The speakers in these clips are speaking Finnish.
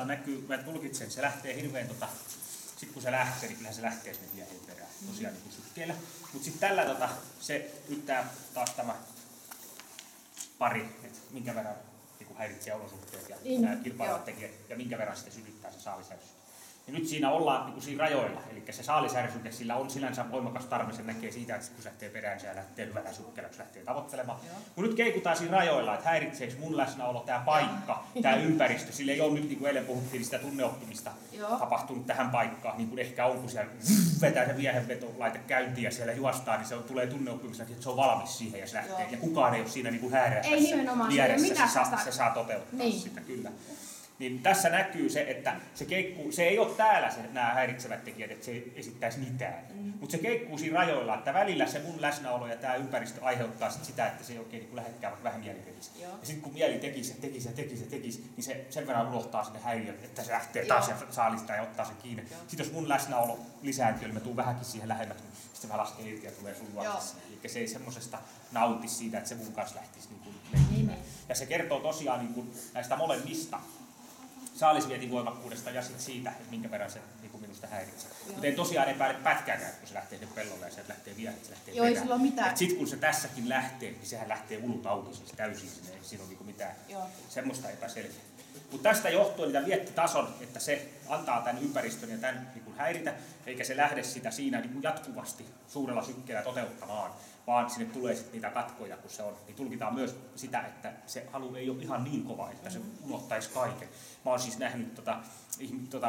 tuossa näkyy, mä tulkitsen, se lähtee hirveän sitten kun se lähtee, niin kyllähän se lähtee sinne miehen perään, tosiaan niin sykkeellä. Mutta sitten tällä se yrittää taas tämä pari, että minkä verran niin häiritsee olosuhteet ja kilpailuvat tekijät ja minkä verran sitten sytyttää se saalisärsy. Ja nyt siinä ollaan niin siinä rajoilla, eli se saalisärsyke, sillä on sinänsä voimakas tarve, se näkee siitä, että kun se lähtee perään, se lähtee hyvällä sykkeellä, kun se lähtee tavoittelemaan. Kun nyt keikutaan siinä rajoilla, että häiritseekö mun läsnäolo, tämä paikka, tämä ympäristö, sillä ei ole nyt, niin kuin eilen puhuttiin, sitä tunneoppimista tapahtunut tähän paikkaan, niin kuin ehkä on, kun siellä vetää se miehenvetolaite käyntiin ja siellä juostaa, niin se tulee tunneoppimista, että se on valmis siihen ja se lähtee. Ja kukaan ei ole siinä niin hääräämässä vieressä, se saa toteuttaa sitä, kyllä. Niin tässä näkyy se, että se keikkuu, se ei ole täällä nämä häiritsevät tekijät, että se ei esittäisi mitään. Mutta se keikkuu siinä rajoilla, että välillä se mun läsnäolo ja tämä ympäristö aiheuttaa sitä, että se ei oikein niin lähekkää, vaikka vähän mieli tekisi. Ja sitten kun mieli tekisi, niin se sen verran unohtaa sinne häiriön, että se lähtee taas ja saalistaa ja ottaa sen kiinni. Sitten jos mun läsnäolo lisääntyy, niin mä tuun vähänkin siihen lähemmät, niin sitten mä lasken irti ja tulee sun luokassa. Eli se ei semmosesta nauti siitä, että se mun kanssa lähtisi leikkimään. Ja se kertoo tosiaan näistä molemmista. Saalisvietin voimakkuudesta ja sitten siitä, että minkä verran se niin minusta häiritsee. Mutta en tosiaan epäile pätkääkään, kun se lähtee sinne pellolle ja sieltä lähtee vielä, että se lähtee perään. Sitten kun se tässäkin lähtee, niin sehän lähtee ulut auki siis täysin sinne, ei siinä ole niin mitään semmoista epäselvää. Mutta tästä johtuen tämän viettitason, että se antaa tämän ympäristön ja tämän niin häiritä, eikä se lähde sitä siinä niin jatkuvasti suurella sykkeellä toteuttamaan, vaan sinne tulee sitten niitä katkoja, kun se on. Niin tulkitaan myös sitä, että se halu ei ole ihan niin kova, että se unohtaisi kaiken. Mä oon siis nähnyt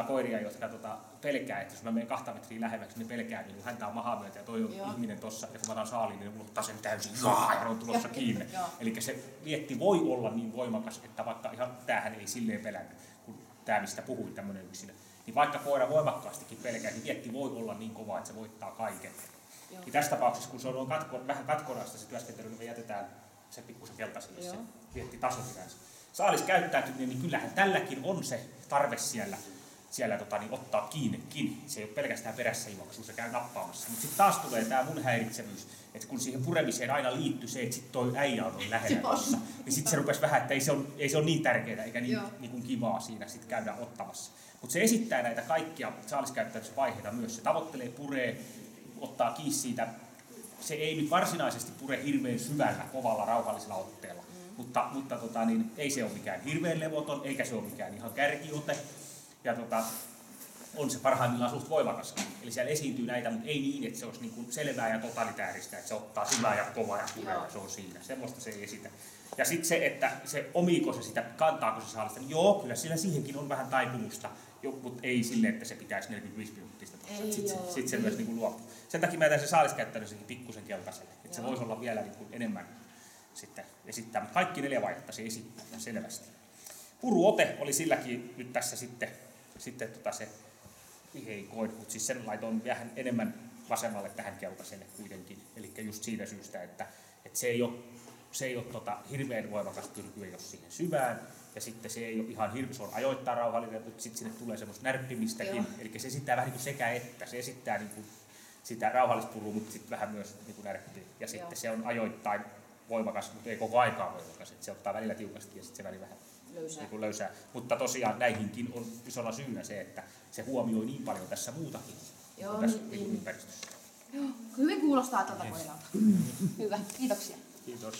koiria, jotka pelkää, että jos mä menen 2 metriä lähemmäksi, niin pelkää, niin häntä on mahaa myötä ja toi on ihminen tossa, ja kun mä otan saaliin, niin unohtaa sen täysin, ja on tulossa kiinni. Eli se vietti voi olla niin voimakas, että vaikka ihan tämähän ei silleen pelännyt, kuin tämä mistä puhuin, tämmöinen yksinä. Niin vaikka koira voimakkaastikin pelkää, niin vietti voi olla niin kova, että se voittaa kaiken. Ja tässä tapauksessa, kun se on vähän katkonaista se työskentely, niin me jätetään se pikkusen keltaisille se viettitaso sinänsä. Saalis käyttäytyminen, niin kyllähän tälläkin on se tarve siellä niin ottaa kiinni. Se ei ole pelkästään perässä juoksu, se käy nappaamassa. Mutta sitten taas tulee tämä mun häiritsevyys, että kun siihen puremiseen aina liittyy se, että sitten toi äijä on noin lähellä tuossa, niin sitten se rupesi vähän, että ei se ole niin tärkeää eikä niin kivaa siinä sitten käydä ottamassa. Mutta se esittää näitä kaikkia saaliskäyttäytymisen vaiheita myös. Se tavoittelee, puree, ottaa kiinni siitä. Se ei nyt varsinaisesti pure hirveän syvällä, kovalla, rauhallisella otteella. Mutta ei se ole mikään hirveän levoton, eikä se ole mikään ihan kärkiote. Ja on se parhaimmillaan suht voimakaskin. Eli siellä esiintyy näitä, mutta ei niin, että se olisi niin selvää ja totalitääristä, että se ottaa syvää ja kovaa ja puree, ja se on siinä. Semmoista se ei esitä. Ja sitten se, että se omiiko se sitä, kantaako se saalista, niin joo, kyllä sillä siihenkin on vähän taipumusta, mutta ei silleen, että se pitäisi 45 minuuttista. Sitten se myös niin luopuu. Sen takia mä jätän se saaliskäyttäytymisen pikkusen keltaiselle, että se voisi olla vielä niin enemmän sitten esittää, mutta kaikki 4 vaihetta se esittää selvästi. Puruote oli silläkin nyt tässä sitten se heikoin, mutta siis sen laitoin vähän enemmän vasemmalle tähän keltaiselle kuitenkin. Eli just siitä syystä, että se ei ole hirveän voimakas tyrky, ei ole siihen syvään. Ja sitten se ei ole ihan se on ajoittaa rauhallinen, mutta sitten sinne tulee semmoista närppimistäkin. Eli se esittää vähän niin kuin sekä että. Se esittää niin kuin sitä rauhallispurua, mutta sitten vähän myös niin kuin närppiä. Ja sitten se on ajoittain voimakas, mutta ei koko aikaa voimakas. Että se ottaa välillä tiukasti ja sitten se välillä vähän löysää. Mutta tosiaan näihinkin on isolla syynä se, että se huomioi niin paljon tässä muutakin tässä ympäristössä. Hyvin kuulostaa tältä koiralta. Hyvä, kiitoksia. Kiitos.